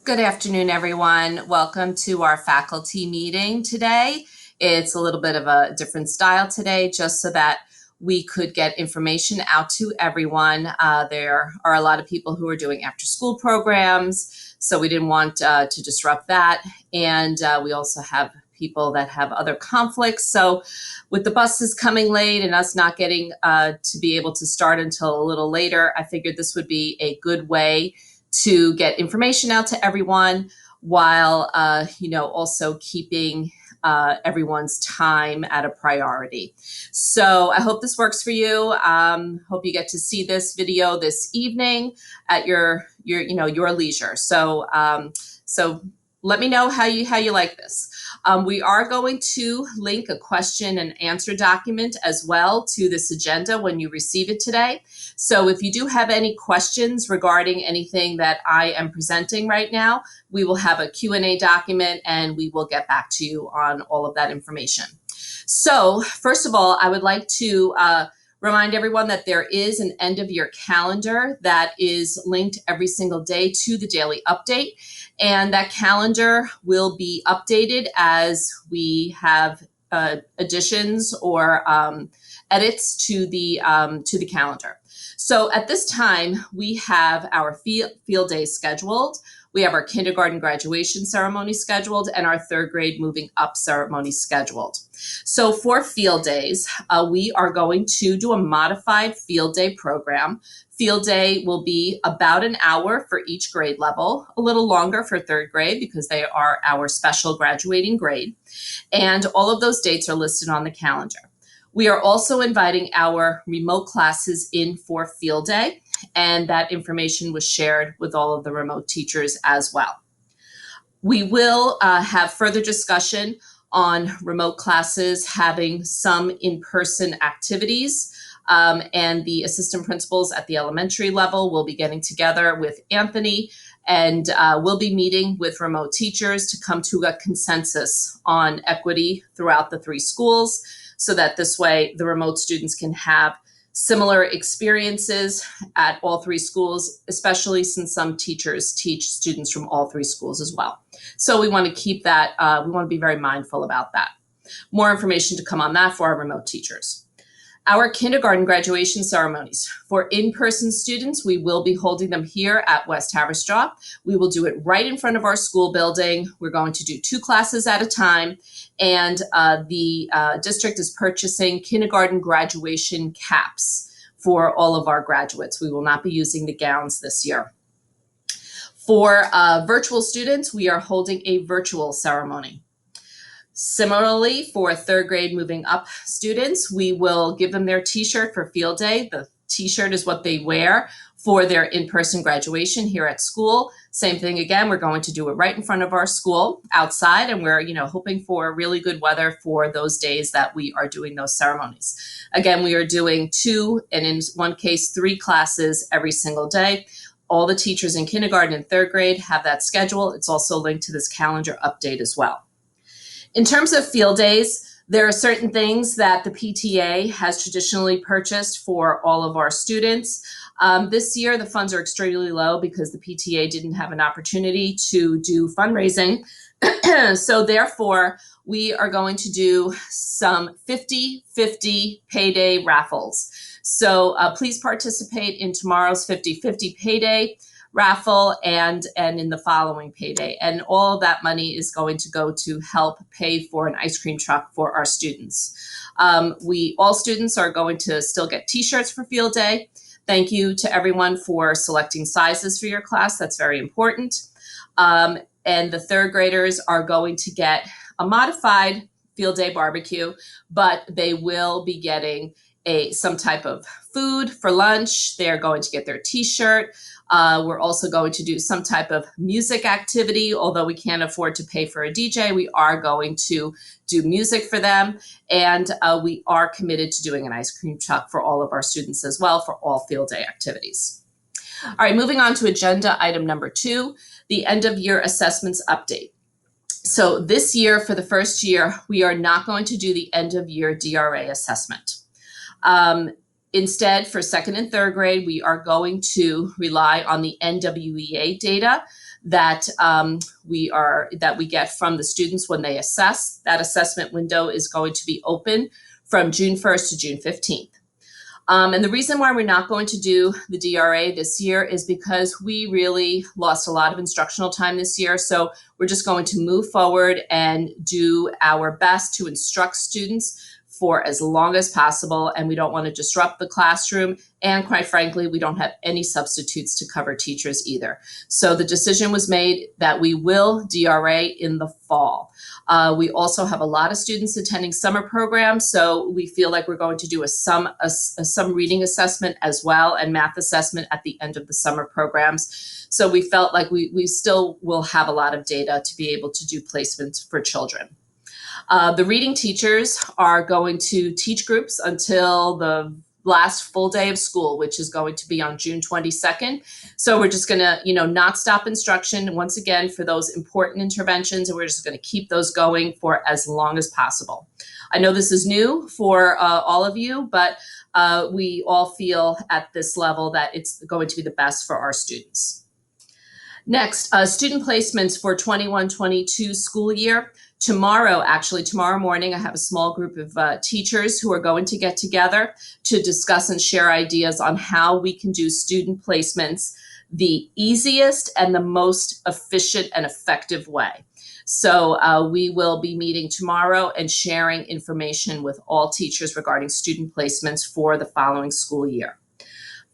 Good afternoon, everyone. Welcome to our faculty meeting today. It's a little bit of a different style today, just so that we could get information out to everyone. There are a lot of people who are doing after-school programs, so we didn't want to disrupt that. And we also have people that have other conflicts. So with the buses coming late and us not getting to be able to start until a little later, I figured this would be a good way to get information out to everyone while, also keeping everyone's time at a priority. So I hope this works for you. Hope you get to see this video this evening at your leisure. So let me know how you like this. We are going to link a question and answer document as well to this agenda when you receive it today. So if you do have any questions regarding anything that I am presenting right now, we will have a Q&A document and we will get back to you on all of that information. So first of all, I would like to remind everyone that there is an end of year calendar that is linked every single day to the daily update. And that calendar will be updated as we have additions or edits to the calendar. So at this time, we have our field days scheduled. We have our kindergarten graduation ceremony scheduled and our third grade moving up ceremony scheduled. So for field days, we are going to do a modified field day program. Field day will be about an hour for each grade level, a little longer for third grade because they are our special graduating grade. And all of those dates are listed on the calendar. We are also inviting our remote classes in for field day, and that information was shared with all of the remote teachers as well. We will have further discussion on remote classes having some in-person activities, and the assistant principals at the elementary level will be getting together with Anthony, and we'll be meeting with remote teachers to come to a consensus on equity throughout the 3 schools, so that this way the remote students can have similar experiences at all 3 schools, especially since some teachers teach students from all 3 schools as well. So we want to keep that, we want to be very mindful about that. More information to come on that for our remote teachers. Our kindergarten graduation ceremonies. For in-person students, we will be holding them here at West Haverstraw. We will do it right in front of our school building. We're going to do 2 classes at a time, and the district is purchasing kindergarten graduation caps for all of our graduates. We will not be using the gowns this year. For virtual students, we are holding a virtual ceremony. Similarly, for third grade moving up students, we will give them their t-shirt for field day. The t-shirt is what they wear for their in-person graduation here at school. Same thing again, we're going to do it right in front of our school outside, and we're hoping for really good weather for those days that we are doing those ceremonies. Again, we are doing 2, and in one case, 3 classes every single day. All the teachers in kindergarten and third grade have that schedule. It's also linked to this calendar update as well. In terms of field days, there are certain things that the PTA has traditionally purchased for all of our students. This year, the funds are extremely low because the PTA didn't have an opportunity to do fundraising. So therefore, we are going to do some 50-50 payday raffles. So please participate in tomorrow's 50-50 payday raffle and in the following payday. And all of that money is going to go to help pay for an ice cream truck for our students. All students are going to still get t-shirts for field day. Thank you to everyone for selecting sizes for your class. That's very important. And the third graders are going to get a modified field day barbecue, but they will be getting some type of food for lunch. They're going to get their t-shirt. We're also going to do some type of music activity. Although we can't afford to pay for a DJ, we are going to do music for them. And we are committed to doing an ice cream truck for all of our students as well for all field day activities. All right, moving on to agenda item number 2, the end of year assessments update. So this year, for the first year, we are not going to do the end of year DRA assessment. Instead, for second and third grade, we are going to rely on the NWEA data that we get from the students when they assess. That assessment window is going to be open from June 1st to June 15th. And the reason why we're not going to do the DRA this year is because we really lost a lot of instructional time this year. So we're just going to move forward and do our best to instruct students for as long as possible. And we don't want to disrupt the classroom. And quite frankly, we don't have any substitutes to cover teachers either. So the decision was made that we will DRA in the fall. We also have a lot of students attending summer programs, so we feel like we're going to do a sum reading assessment as well and math assessment at the end of the summer programs. So we felt like we still will have a lot of data to be able to do placements for children. The reading teachers are going to teach groups until the last full day of school, which is going to be on June 22nd. So we're just going to, not stop instruction once again for those important interventions, and we're just going to keep those going for as long as possible. I know this is new for all of you, but we all feel at this level that it's going to be the best for our students. Next, student placements for 21-22 school year. Tomorrow morning, I have a small group of teachers who are going to get together to discuss and share ideas on how we can do student placements the easiest and the most efficient and effective way. So we will be meeting tomorrow and sharing information with all teachers regarding student placements for the following school year.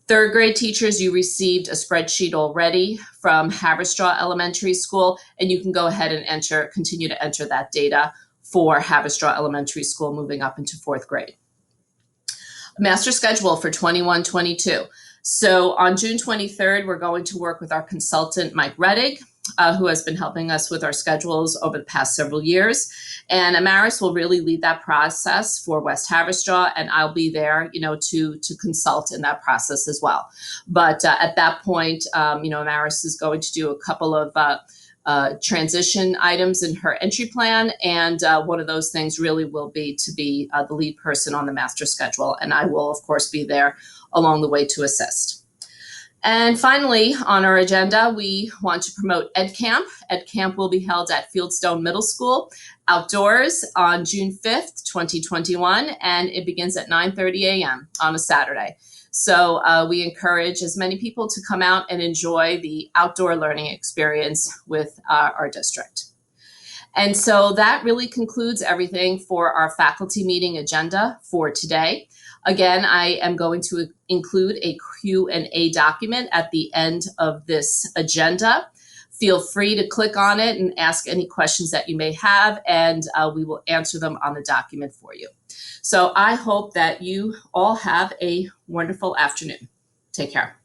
Third grade teachers, you received a spreadsheet already from Haverstraw Elementary School, and you can go ahead and continue to enter that data for Haverstraw Elementary School moving up into fourth grade. Master schedule for 21-22. So on June 23rd, we're going to work with our consultant, Mike Rettig, who has been helping us with our schedules over the past several years. And Amaris will really lead that process for West Haverstraw, and I'll be there, to consult in that process as well. But at that point, Amaris is going to do a couple of transition items in her entry plan, and one of those things really will be to be the lead person on the master schedule, and I will, of course, be there along the way to assist. And finally, on our agenda, we want to promote Ed Camp. Ed Camp will be held at Fieldstone Middle School outdoors on June 5th, 2021, and it begins at 9:30 a.m. on a Saturday. So we encourage as many people to come out and enjoy the outdoor learning experience with our district. And so that really concludes everything for our faculty meeting agenda for today. Again, I am going to include a Q&A document at the end of this agenda. Feel free to click on it and ask any questions that you may have, and we will answer them on the document for you. So I hope that you all have a wonderful afternoon. Take care.